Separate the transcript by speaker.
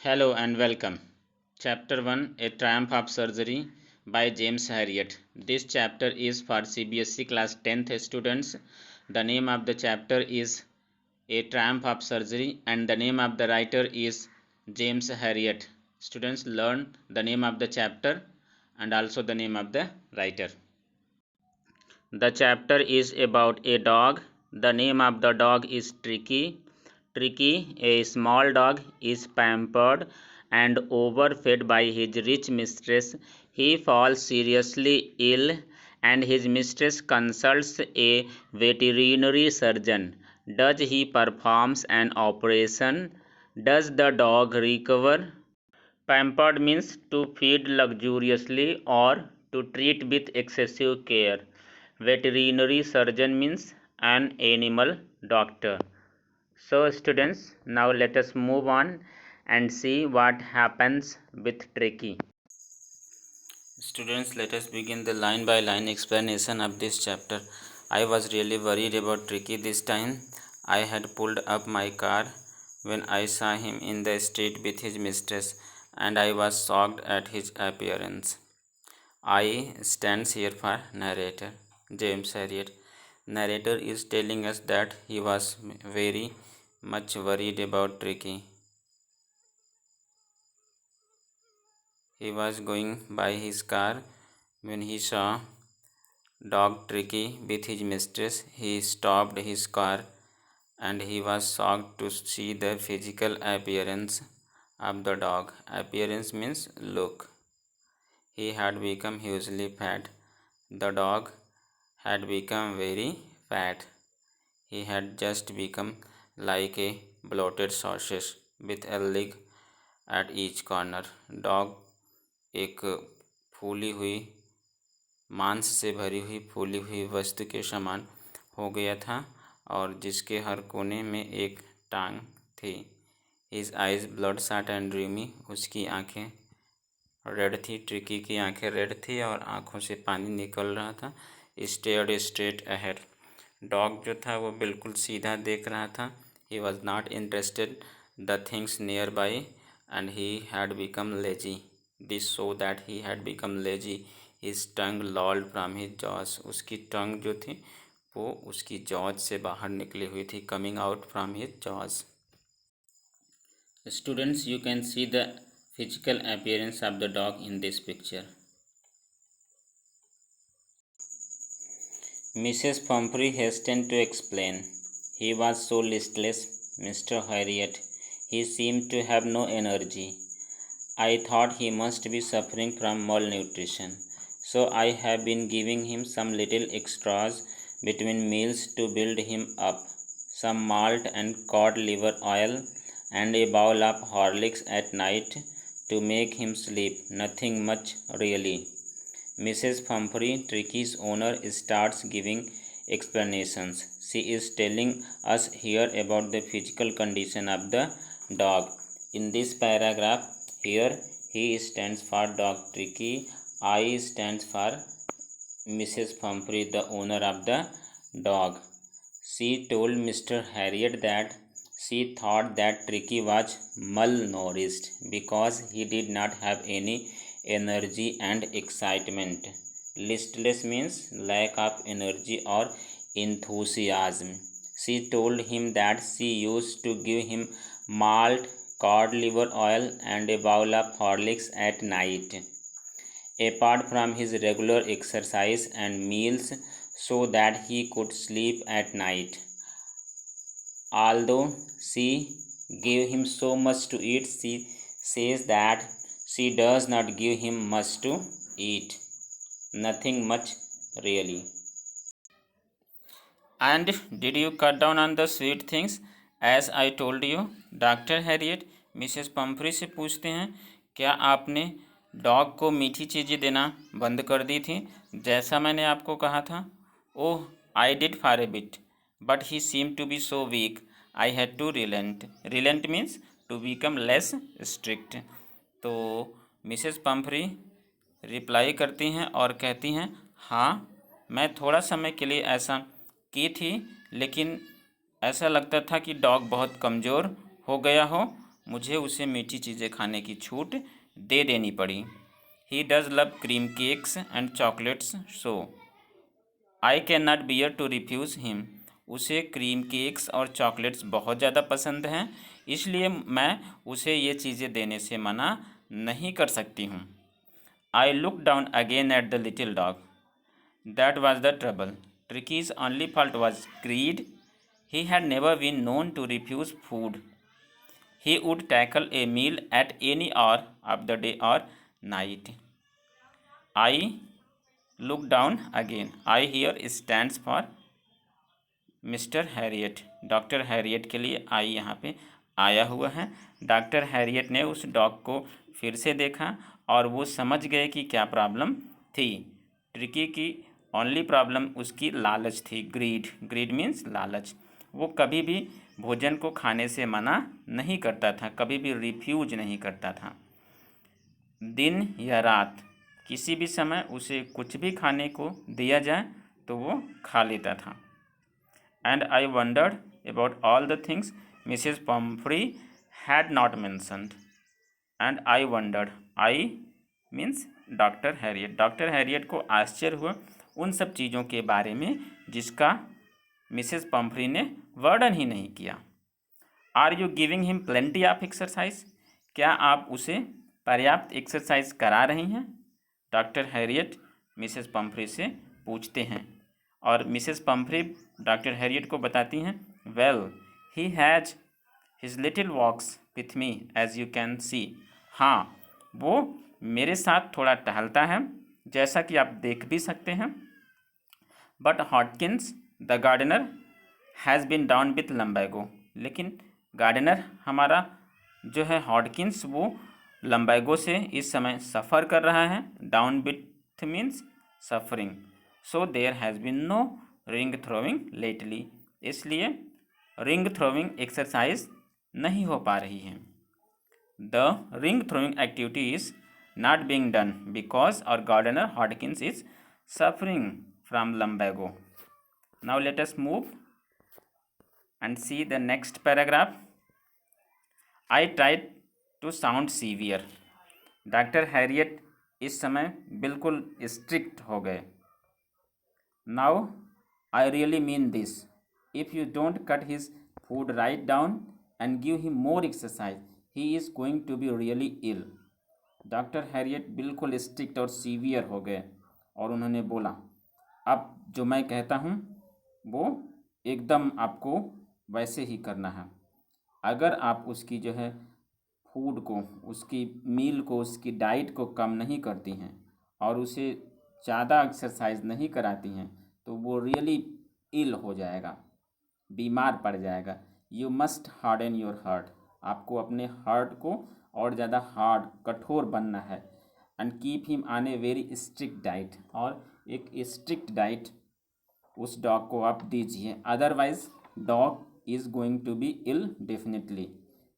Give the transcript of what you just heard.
Speaker 1: Hello and welcome. Chapter 1 A Triumph of Surgery by James Herriot. This chapter is for CBSE class 10th students. The name of the chapter is A Triumph of Surgery and the name of the writer is James Herriot. Students, learn the name of the chapter and also the name of the writer. The chapter is about a dog. The name of the dog is Tricky. Tricky, a small dog, is pampered and overfed by his rich mistress. He falls seriously ill and his mistress consults a veterinary surgeon. Does he perform an operation? Does the dog recover? Pampered means to feed luxuriously or to treat with excessive care. Veterinary surgeon means an animal doctor. So students, now let us move on and see what happens with Tricky. Students, let us begin the line by line explanation of this chapter. I was really worried about Tricky this time. I had pulled up my car when I saw him in the street with his mistress, and I was shocked at his appearance. I stands here for narrator. James Herriot. Narrator is telling us that he was very much worried about Tricky. He was going by his car when he saw dog Tricky with his mistress. He stopped his car and he was shocked to see the physical appearance of the dog. Appearance means look. He had become hugely fat. The dog had become very fat. He had just become like a bloated sausage with a leg at each corner. Dog एक फूली हुई मांस से भरी हुई फूली हुई वस्तु के समान हो गया था और जिसके हर कोने में एक टांग थी. His eyes bloodshot and dreamy. उसकी आंखें रेड थी. ट्रिकी की आंखें रेड थी और आंखों से पानी निकल रहा था. Stared straight ahead. डॉग जो था वो बिल्कुल सीधा देख रहा था. He was not interested the things nearby and he had become lazy. This so that he had become lazy. His tongue lolled from his jaws. उसकी टंग जो थी वो उसकी जॉज से बाहर निकली हुई थी. Coming out from his jaws. Students, you can see the physical appearance of the dog in this picture. Mrs. Pumphrey hastened to explain. He was so listless, Mr. Herriot. He seemed to have no energy. I thought he must be suffering from malnutrition, so I have been giving him some little extras between meals to build him up. Some malt and cod liver oil and a bowl of Horlicks at night to make him sleep. Nothing much, really. Mrs. Pumphrey, Tricky's owner, starts giving explanations. She is telling us here about the physical condition of the dog. In this paragraph, here he stands for dog Tricky. I stands for Mrs. Pumphrey, the owner of the dog. She told Mr. Herriot that she thought that Tricky was malnourished because he did not have any energy and excitement. Listless means lack of energy or enthusiasm. She told him that she used to give him malt, cod liver oil and a bowl of Horlicks at night, apart from his regular exercise and meals, so that he could sleep at night. Although she gave him so much to eat, she says that she does not give him much to eat. Nothing much, really. And did you cut down on the sweet things as I told you? Doctor Harriet Mrs Pomfrey से पूछते हैं, क्या आपने dog को मीठी चीज़ें देना बंद कर दी थी जैसा मैंने आपको कहा था? Oh, I did for a bit, but he seem to be so weak, I had to relent. Relent means to become less strict. तो मिसेस पम्फ्री रिप्लाई करती हैं और कहती हैं, हाँ, मैं थोड़ा समय के लिए ऐसा की थी, लेकिन ऐसा लगता था कि डॉग बहुत कमज़ोर हो गया हो मुझे उसे मीठी चीज़ें खाने की छूट दे देनी पड़ी। He does love cream cakes and chocolates so I can not bear to refuse him. उसे क्रीम केक्स और चॉकलेट्स बहुत ज़्यादा पसंद हैं, इसलिए मैं उसे ये चीज़ें देने से मना नहीं कर सकती हूँ। I look down again at the little dog. That was the trouble. Tricki's only fault was greed. He had never been known to refuse food. He would tackle a meal at any hour of the day or night. I look down again. I here stands for mister Harriet. Doctor Harriet के लिए आई यहाँ पे आया हुआ है। Doctor Harriet ने उस dog को फिर से देखा और वो समझ गए कि क्या प्रॉब्लम थी। ट्रिकी की ओनली प्रॉब्लम उसकी लालच थी, ग्रीड। ग्रीड मीन्स लालच। वो कभी भी भोजन को खाने से मना नहीं करता था, कभी भी रिफ्यूज नहीं करता था। दिन या रात किसी भी समय उसे कुछ भी खाने को दिया जाए तो वो खा लेता था। And I wondered about all the things Mrs. Pumphrey had not mentioned. And I wondered, I means doctor Harriet. Doctor Harriet को आश्चर्य हुआ उन सब चीज़ों के बारे में जिसका मिसेस पम्फ्री ने वर्णन ही नहीं किया। Are you giving him plenty of exercise? क्या आप उसे पर्याप्त एक्सरसाइज करा रही हैं? डॉक्टर हैरियट मिसेस पम्फ्री से पूछते हैं और मिसेस पम्फ्री डॉक्टर हैरियट को बताती हैं, well he has his little walks with me as you can see. हाँ, वो मेरे साथ थोड़ा टहलता है, जैसा कि आप देख भी सकते हैं। But Hotkins the gardener has been down with lumbago. लेकिन गार्डनर हमारा जो है हॉटकिंस, वो लम्बैगो से इस समय सफ़र कर रहा है। Down with means suffering. So there has been no ring throwing lately. इसलिए रिंग थ्रोइंग एक्सरसाइज नहीं हो पा रही है। The ring throwing activity is not being done because our gardener Hotkins is suffering from lumbago. Now let us move and see the next paragraph. I tried to sound severe. Doctor Herriot इस समय बिल्कुल strict हो गए। Now I really mean this, if you don't cut his food right down and give him more exercise he is going to be really ill. Doctor Herriot बिल्कुल strict और severe हो गए और उन्होंने बोला, अब जो मैं कहता हूँ वो एकदम आपको वैसे ही करना है। अगर आप उसकी जो है फूड को, उसकी मील को, उसकी डाइट को कम नहीं करती हैं और उसे ज़्यादा एक्सरसाइज नहीं कराती हैं तो वो रियली इल हो जाएगा, बीमार पड़ जाएगा। You must harden your heart. आपको अपने हार्ट को और ज़्यादा हार्ड, कठोर बनना है। And keep him on a very strict diet. और एक स्ट्रिक्ट डाइट उस डॉग को आप दीजिए, otherwise dog is going to be ill definitely.